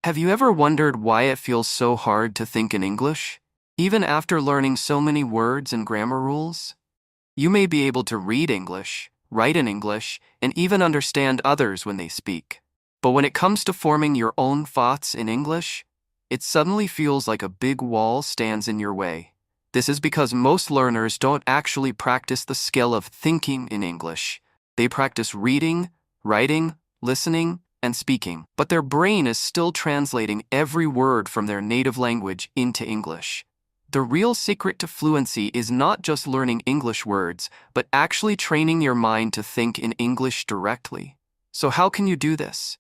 Have you ever wondered why it feels so hard to think in English, even after learning so many words and grammar rules? You may be able to read English, write in English, and even understand others when they speak. But when it comes to forming your own thoughts in English, it suddenly feels like a big wall stands in your way. This is because most learners don't actually practice the skill of thinking in English. They practice reading, writing, listening, and speaking, but their brain is still translating every word from their native language into English. The real secret to fluency is not just learning English words, but actually training your mind to think in English directly. So how can you do this?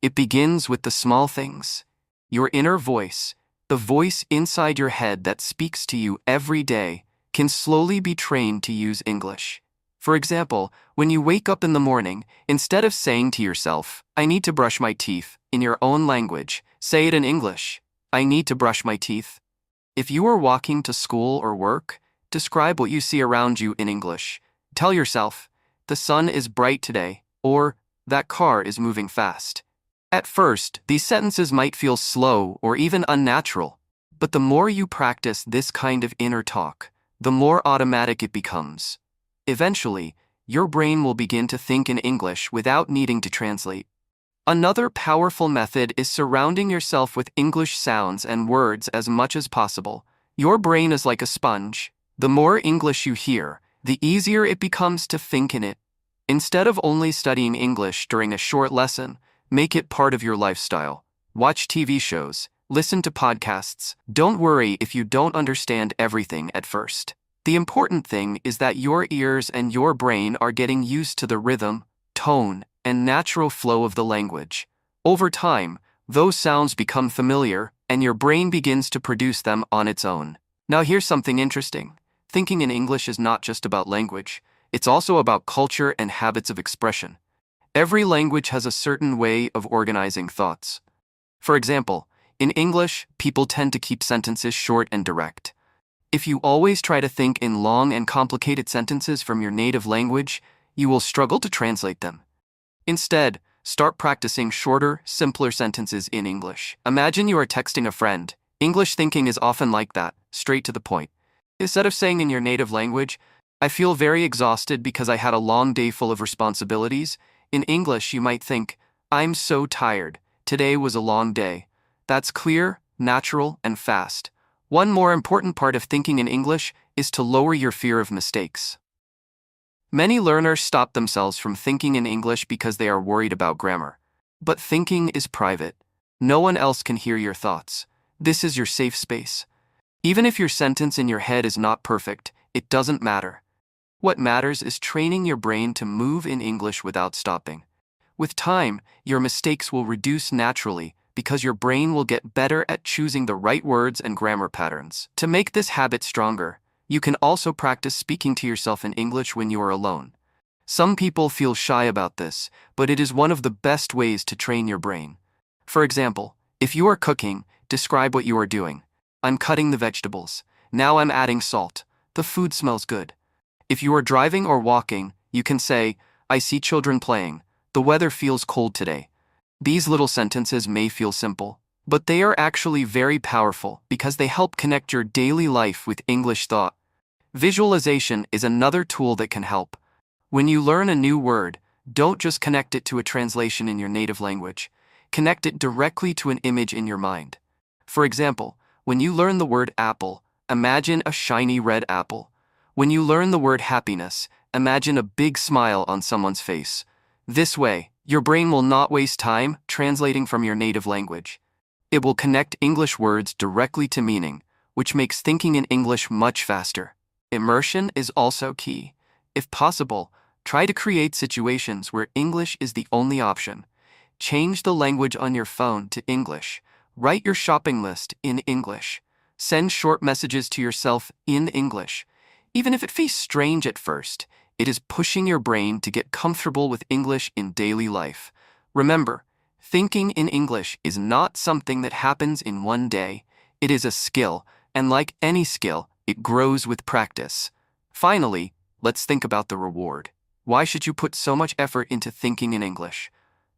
It begins with the small things. Your inner voice, the voice inside your head that speaks to you every day, can slowly be trained to use English. For example, when you wake up in the morning, instead of saying to yourself, "I need to brush my teeth," in your own language, say it in English, "I need to brush my teeth." If you are walking to school or work, describe what you see around you in English. Tell yourself, "The sun is bright today," or "That car is moving fast." At first, these sentences might feel slow or even unnatural, but the more you practice this kind of inner talk, the more automatic it becomes. Eventually, your brain will begin to think in English without needing to translate. Another powerful method is surrounding yourself with English sounds and words as much as possible. Your brain is like a sponge. The more English you hear, the easier it becomes to think in it. Instead of only studying English during a short lesson, make it part of your lifestyle. Watch TV shows, listen to podcasts. Don't worry if you don't understand everything at first. The important thing is that your ears and your brain are getting used to the rhythm, tone, and natural flow of the language. Over time, those sounds become familiar, and your brain begins to produce them on its own. Now here's something interesting. Thinking in English is not just about language. It's also about culture and habits of expression. Every language has a certain way of organizing thoughts. For example, in English, people tend to keep sentences short and direct. If you always try to think in long and complicated sentences from your native language, you will struggle to translate them. Instead, start practicing shorter, simpler sentences in English. Imagine you are texting a friend. English thinking is often like that, straight to the point. Instead of saying in your native language, "I feel very exhausted because I had a long day full of responsibilities," in English you might think, "I'm so tired. Today was a long day." That's clear, natural, and fast. One more important part of thinking in English is to lower your fear of mistakes. Many learners stop themselves from thinking in English because they are worried about grammar. But thinking is private. No one else can hear your thoughts. This is your safe space. Even if your sentence in your head is not perfect, it doesn't matter. What matters is training your brain to move in English without stopping. With time, your mistakes will reduce naturally because your brain will get better at choosing the right words and grammar patterns. To make this habit stronger, you can also practice speaking to yourself in English when you are alone. Some people feel shy about this, but it is one of the best ways to train your brain. For example, if you are cooking, describe what you are doing. "I'm cutting the vegetables. Now I'm adding salt. The food smells good." If you are driving or walking, you can say, "I see children playing. The weather feels cold today." These little sentences may feel simple, but they are actually very powerful because they help connect your daily life with English thought. Visualization is another tool that can help. When you learn a new word, don't just connect it to a translation in your native language. Connect it directly to an image in your mind. For example, when you learn the word apple, imagine a shiny red apple. When you learn the word happiness, imagine a big smile on someone's face. This way, your brain will not waste time translating from your native language. It will connect English words directly to meaning, which makes thinking in English much faster. Immersion is also key. If possible, try to create situations where English is the only option. Change the language on your phone to English. Write your shopping list in English. Send short messages to yourself in English. Even if it feels strange at first, it is pushing your brain to get comfortable with English in daily life. Remember, thinking in English is not something that happens in one day. It is a skill, and like any skill, it grows with practice. Finally, let's think about the reward. Why should you put so much effort into thinking in English?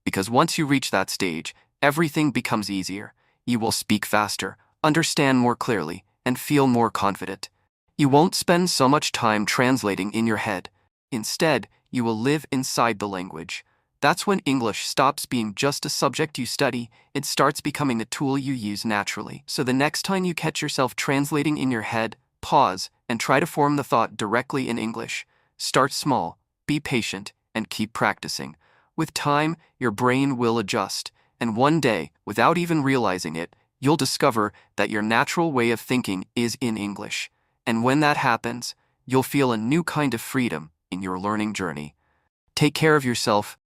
Because once you reach that stage, everything becomes easier. You will speak faster, understand more clearly, and feel more confident. You won't spend so much time translating in your head. Instead, you will live inside the language. That's when English stops being just a subject you study, it starts becoming the tool you use naturally. So the next time you catch yourself translating in your head, pause and try to form the thought directly in English. Start small, be patient, and keep practicing. With time, your brain will adjust, and one day, without even realizing it, you'll discover that your natural way of thinking is in English. And when that happens, you'll feel a new kind of freedom in your learning journey. Take care of yourself.